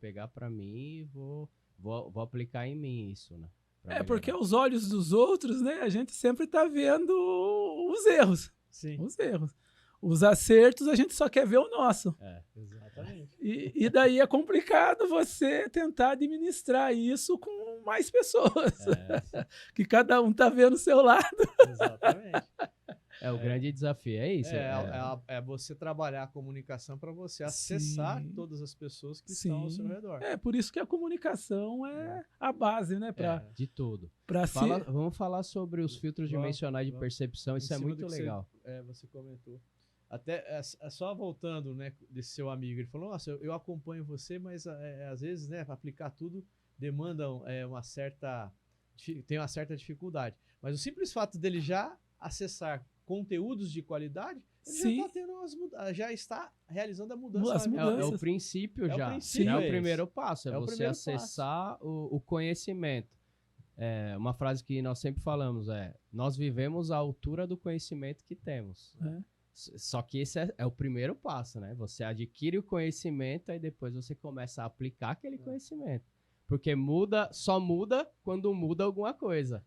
pegar para mim e vou aplicar em mim isso, né? Porque aos olhos dos outros, né, a gente sempre está vendo os erros. Sim. Os erros. Os acertos, a gente só quer ver o nosso. Exatamente. E daí é complicado você tentar administrar isso com mais pessoas. Que cada um está vendo o seu lado. Exatamente. O grande desafio é isso. É você trabalhar a comunicação para você acessar todas as pessoas que estão ao seu redor. Por isso que a comunicação é a base, né? De tudo. Ser... Vamos falar sobre os filtros dimensionais de percepção, isso é muito legal. Você comentou. Até só voltando, né, desse seu amigo, ele falou, nossa, eu acompanho você, mas às vezes, né, aplicar tudo demanda tem uma certa dificuldade. Mas o simples fato dele já acessar conteúdos de qualidade, ele já está realizando a mudança. É o princípio já. É o primeiro passo, é você acessar o conhecimento. Uma frase que nós sempre falamos nós vivemos à altura do conhecimento que temos. Só que esse é o primeiro passo, né? Você adquire o conhecimento e depois você começa a aplicar aquele conhecimento. Porque só muda quando muda alguma coisa.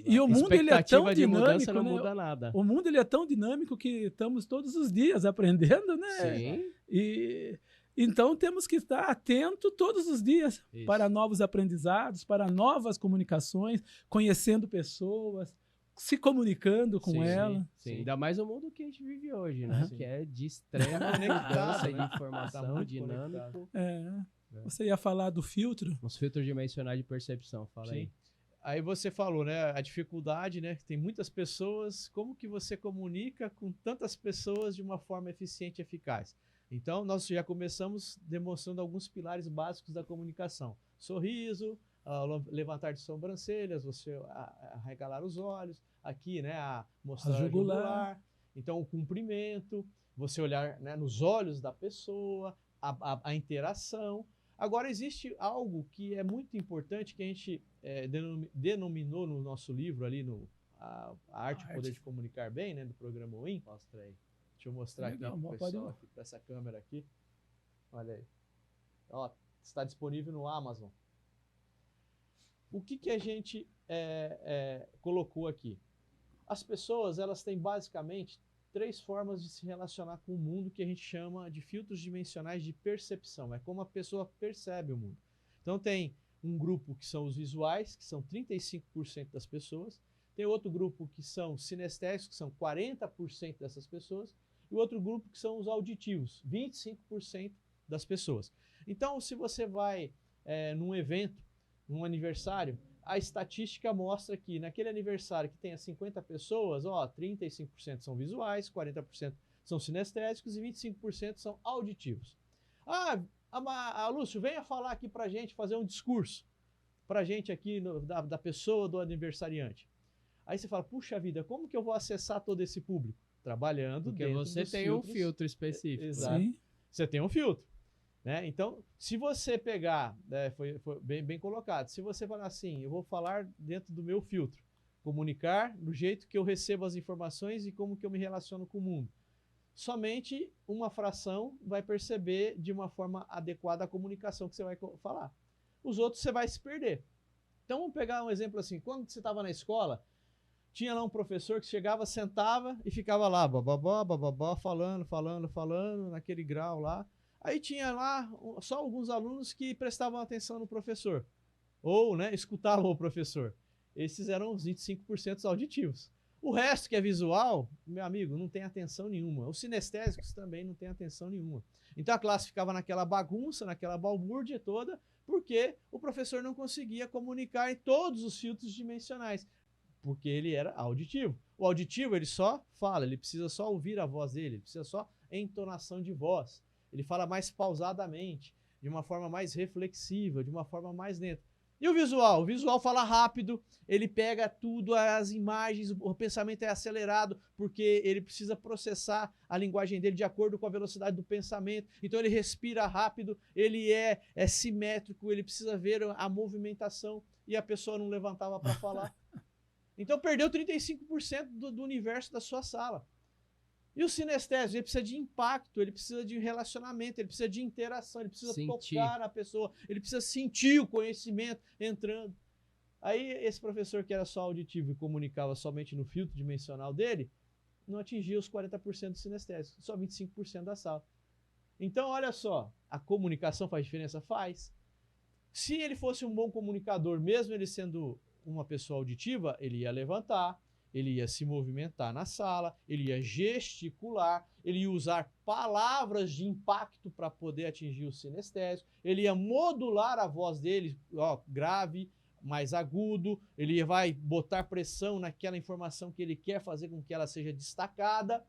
E o mundo ele é tão de dinâmico, mudança não muda nada. O mundo ele é tão dinâmico que estamos todos os dias aprendendo, né? Sim. Então temos que estar atento todos os dias para novos aprendizados, para novas comunicações, conhecendo pessoas, se comunicando com ela. Sim. Ainda mais o mundo que a gente vive hoje, né? Que é de extrema mudança de informação, dinâmico. Você ia falar do filtro? Os filtros dimensionais de percepção, fala aí. Aí você falou, né, a dificuldade, né, que tem muitas pessoas, como que você comunica com tantas pessoas de uma forma eficiente e eficaz? Então, nós já começamos demonstrando alguns pilares básicos da comunicação. Sorriso, levantar de sobrancelhas, você arregalar os olhos, aqui, né, mostrar a jugular. Então, o cumprimento, você olhar, né, nos olhos da pessoa, a interação. Agora, existe algo que é muito importante, que a gente denominou no nosso livro ali, a Arte e o Poder de Comunicar Bem, né, do programa WIN. Mostra aí. Deixa eu mostrar aqui para o pessoal, para essa câmera aqui. Olha aí. Está disponível no Amazon. O que a gente colocou aqui? As pessoas, elas têm basicamente 3 formas de se relacionar com o mundo, que a gente chama de filtros dimensionais de percepção. É como a pessoa percebe o mundo. Então tem um grupo que são os visuais, que são 35% das pessoas. Tem outro grupo que são sinestésicos, que são 40% dessas pessoas. E outro grupo que são os auditivos, 25% das pessoas. Então, se você vai num evento, num aniversário, a estatística mostra que naquele aniversário que tenha 50 pessoas, 35% são visuais, 40% são sinestésicos e 25% são auditivos. Lúcio, venha falar aqui pra gente, fazer um discurso pra gente aqui da pessoa do aniversariante. Aí você fala, puxa vida, como que eu vou acessar todo esse público? Trabalhando porque dentro você tem filtros, um filtro específico. Exato. Sim. Você tem um filtro. Né? Então, se você pegar, foi bem colocado, se você falar assim, eu vou falar dentro do meu filtro, comunicar do jeito que eu recebo as informações e como que eu me relaciono com o mundo, somente uma fração vai perceber de uma forma adequada a comunicação que você vai falar. Os outros você vai se perder. Então, vamos pegar um exemplo assim, quando você estava na escola, tinha lá um professor que chegava, sentava e ficava lá, bababá, falando, naquele grau lá. Aí tinha lá só alguns alunos que prestavam atenção no professor, ou, né, escutavam o professor. Esses eram os 25% auditivos. O resto que é visual, meu amigo, não tem atenção nenhuma. Os sinestésicos também não tem atenção nenhuma. Então a classe ficava naquela bagunça, naquela balbúrdia toda, porque o professor não conseguia comunicar em todos os filtros dimensionais, porque ele era auditivo. O auditivo, ele só fala, ele precisa só ouvir a voz dele, ele precisa só entonação de voz. Ele fala mais pausadamente, de uma forma mais reflexiva, de uma forma mais lenta. E o visual? O visual fala rápido, ele pega tudo, as imagens, o pensamento é acelerado, porque ele precisa processar a linguagem dele de acordo com a velocidade do pensamento. Então ele respira rápido, ele é simétrico, ele precisa ver a movimentação, e a pessoa não levantava para falar. Então perdeu 35% do universo da sua sala. E o sinestésico, ele precisa de impacto, ele precisa de relacionamento, ele precisa de interação, ele precisa tocar na pessoa, ele precisa sentir o conhecimento entrando. Aí esse professor que era só auditivo e comunicava somente no filtro dimensional dele, não atingia os 40% do sinestésico, só 25% da sala. Então, olha só, a comunicação faz diferença? Faz. Se ele fosse um bom comunicador, mesmo ele sendo uma pessoa auditiva, ele ia levantar, ele ia se movimentar na sala, ele ia gesticular, ele ia usar palavras de impacto para poder atingir o sinestésico, ele ia modular a voz dele, ó, grave, mais agudo, ele vai botar pressão naquela informação que ele quer fazer com que ela seja destacada.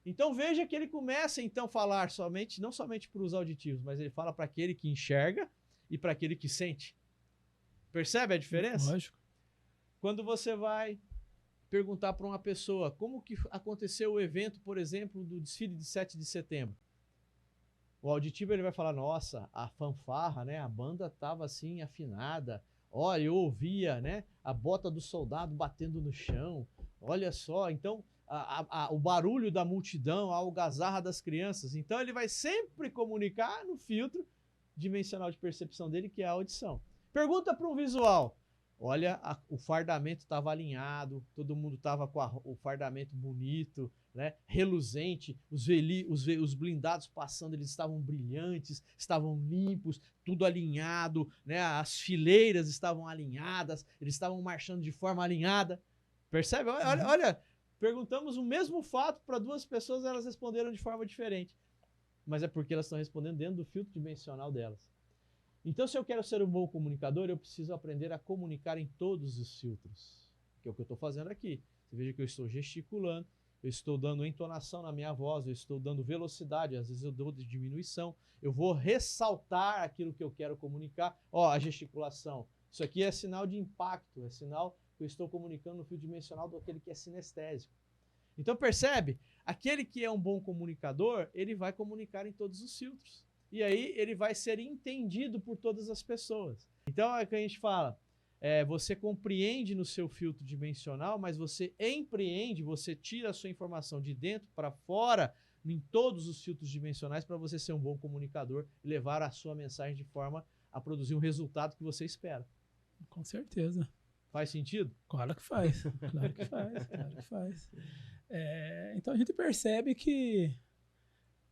Então veja que ele começa então a falar somente, não somente para os auditivos, mas ele fala para aquele que enxerga e para aquele que sente. Percebe a diferença? Lógico. Quando você vai perguntar para uma pessoa como que aconteceu o evento, por exemplo, do desfile de 7 de setembro. O auditivo ele vai falar, nossa, a fanfarra, né, a banda estava assim afinada, olha, eu ouvia, né, a bota do soldado batendo no chão, olha só, então o barulho da multidão, a algazarra das crianças. Então ele vai sempre comunicar no filtro dimensional de percepção dele, que é a audição. Pergunta para um visual. Olha, o fardamento estava alinhado, todo mundo estava com o fardamento bonito, né, reluzente, os blindados passando, eles estavam brilhantes, estavam limpos, tudo alinhado, né, as fileiras estavam alinhadas, eles estavam marchando de forma alinhada. Percebe? Olha, perguntamos o mesmo fato para duas pessoas, elas responderam de forma diferente. Mas é porque elas estão respondendo dentro do filtro dimensional delas. Então, se eu quero ser um bom comunicador, eu preciso aprender a comunicar em todos os filtros, que é o que eu estou fazendo aqui. Você veja que eu estou gesticulando, eu estou dando entonação na minha voz, eu estou dando velocidade, às vezes eu dou diminuição, eu vou ressaltar aquilo que eu quero comunicar. Ó, a gesticulação, isso aqui é sinal de impacto, é sinal que eu estou comunicando no fio dimensional daquele que é sinestésico. Então, percebe? Aquele que é um bom comunicador, ele vai comunicar em todos os filtros. E aí ele vai ser entendido por todas as pessoas. Então é o que a gente fala, você compreende no seu filtro dimensional, mas você empreende, você tira a sua informação de dentro para fora, em todos os filtros dimensionais, para você ser um bom comunicador e levar a sua mensagem de forma a produzir um resultado que você espera. Com certeza. Faz sentido? Claro que faz. Claro que faz. Claro que faz. Então a gente percebe que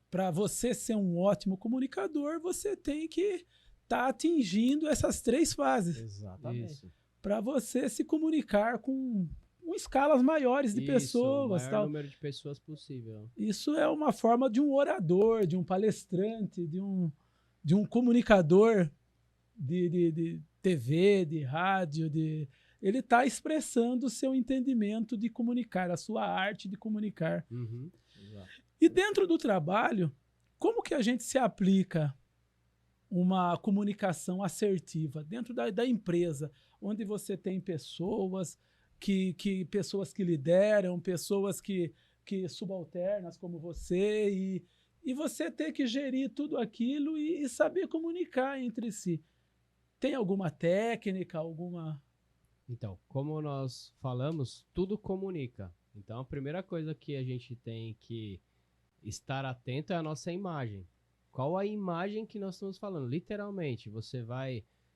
para você ser um ótimo comunicador, você tem que estar atingindo essas 3 fases. Exatamente. Para você se comunicar com escalas maiores de pessoas. O maior número de pessoas possível. Isso é uma forma de um orador, de um palestrante, de um comunicador de TV, de rádio. Ele está expressando o seu entendimento de comunicar, a sua arte de comunicar. Uhum. Exato. E dentro do trabalho, como que a gente se aplica uma comunicação assertiva dentro da empresa, onde você tem pessoas pessoas que lideram, pessoas que subalternas como você, e você ter que gerir tudo aquilo e saber comunicar entre si. Tem alguma técnica, alguma... Então, como nós falamos, tudo comunica. Então, a primeira coisa que a gente tem que estar atento é a nossa imagem. Qual a imagem que nós estamos falando? Literalmente,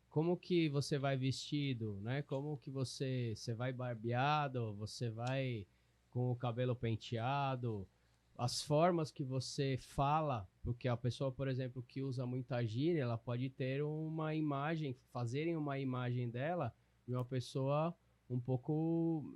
como que você vai vestido, né? Como que você vai barbeado, você vai com o cabelo penteado, as formas que você fala, porque a pessoa, por exemplo, que usa muita gíria, ela pode ter uma imagem, fazerem uma imagem dela de uma pessoa um pouco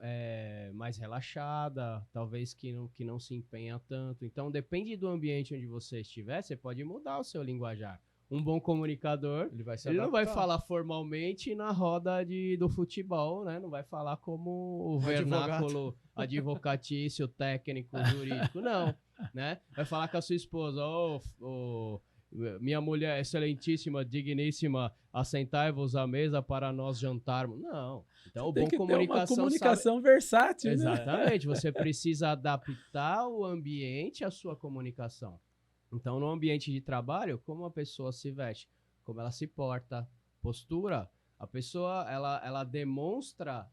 mais relaxada, talvez que não se empenha tanto. Então, depende do ambiente onde você estiver, você pode mudar o seu linguajar. Um bom comunicador, ele não vai falar formalmente na roda do futebol, né? Não vai falar como o vernáculo advocatício, técnico, jurídico, não, né? Vai falar com a sua esposa, minha mulher excelentíssima, digníssima, assentai-vos à mesa para nós jantarmos. Não. Então, tem que ter uma comunicação versátil, né? Exatamente. Você precisa adaptar o ambiente à sua comunicação. Então, no ambiente de trabalho, como a pessoa se veste, como ela se porta, postura, a pessoa, ela demonstra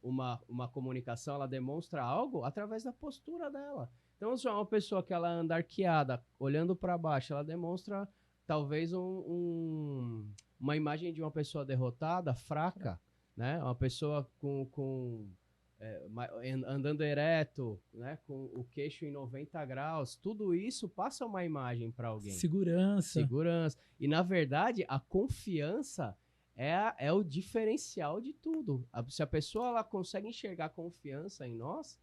uma comunicação, ela demonstra algo através da postura dela. Então, se é uma pessoa que ela anda arqueada, olhando para baixo, ela demonstra talvez uma imagem de uma pessoa derrotada, fraca, né? Uma pessoa andando ereto, né? Com o queixo em 90 graus. Tudo isso passa uma imagem para alguém. Segurança. E, na verdade, a confiança é o diferencial de tudo. Se a pessoa ela consegue enxergar confiança em nós,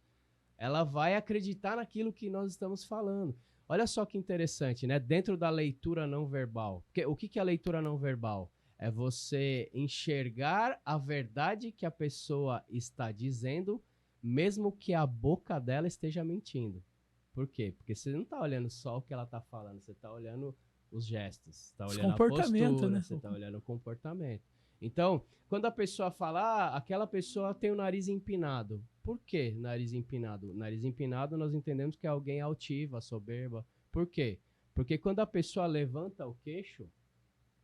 ela vai acreditar naquilo que nós estamos falando. Olha só que interessante, né? Dentro da leitura não verbal. O que é a leitura não verbal? É você enxergar a verdade que a pessoa está dizendo, mesmo que a boca dela esteja mentindo. Por quê? Porque você não está olhando só o que ela está falando, você está olhando os gestos, você está olhando a postura, né? Você está olhando o comportamento. Então, quando a pessoa fala, aquela pessoa tem o nariz empinado. Por que nariz empinado? Nariz empinado nós entendemos que é alguém altiva, soberba. Por quê? Porque quando a pessoa levanta o queixo,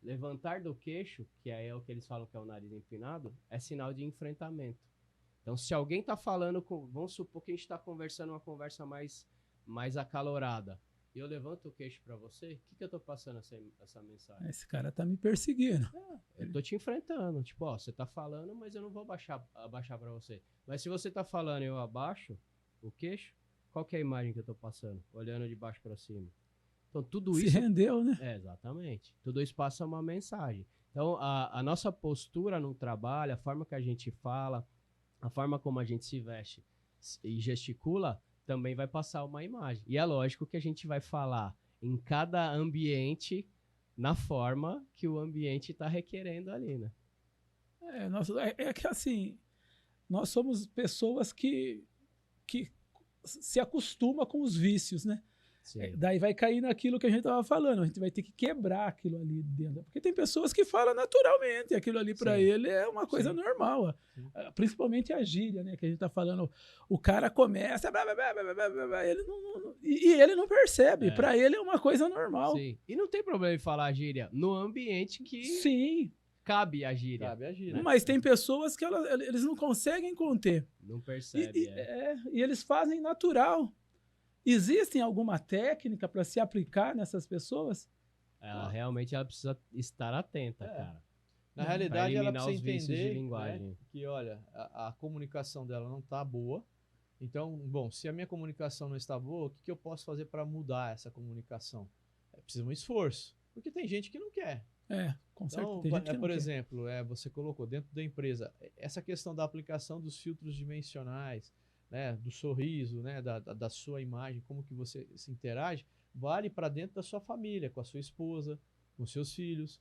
levantar do queixo, que é o que eles falam que é o nariz empinado, é sinal de enfrentamento. Então, se alguém está falando, vamos supor que a gente está conversando uma conversa mais acalorada, e eu levanto o queixo para você, o que eu tô passando essa mensagem? Esse cara tá me perseguindo. Eu tô te enfrentando. Tipo, ó, você tá falando, mas eu não vou abaixar para você. Mas se você tá falando e eu abaixo o queixo, qual que é a imagem que eu tô passando? Olhando de baixo para cima. Então, tudo isso... Se rendeu, né? Exatamente. Tudo isso passa uma mensagem. Então, a nossa postura no trabalho, a forma que a gente fala, a forma como a gente se veste e gesticula, também vai passar uma imagem. E é lógico que a gente vai falar em cada ambiente na forma que o ambiente está requerendo ali, né? É que assim, nós somos pessoas que se acostumam com os vícios, né? Daí vai cair naquilo que a gente estava falando, a gente vai ter que quebrar aquilo ali dentro. Porque tem pessoas que falam naturalmente, aquilo ali para ele é uma coisa normal. Principalmente a gíria, né? Que a gente está falando, o cara começa, ele não percebe, para ele é uma coisa normal. Sim. E não tem problema em falar a gíria no ambiente que cabe a gíria. Né? Mas tem pessoas que eles não conseguem conter. Não percebem. E eles fazem natural. Existe alguma técnica para se aplicar nessas pessoas? Realmente ela precisa estar atenta, cara. Na realidade, ela precisa entender, né, que, olha, a comunicação dela não está boa. Então, bom, se a minha comunicação não está boa, o que eu posso fazer para mudar essa comunicação? Precisa um esforço, porque tem gente que não quer. Com certeza. Então, por exemplo, você colocou dentro da empresa essa questão da aplicação dos filtros dimensionais, né, do sorriso, né, da sua imagem, como que você se interage, vale para dentro da sua família, com a sua esposa, com seus filhos.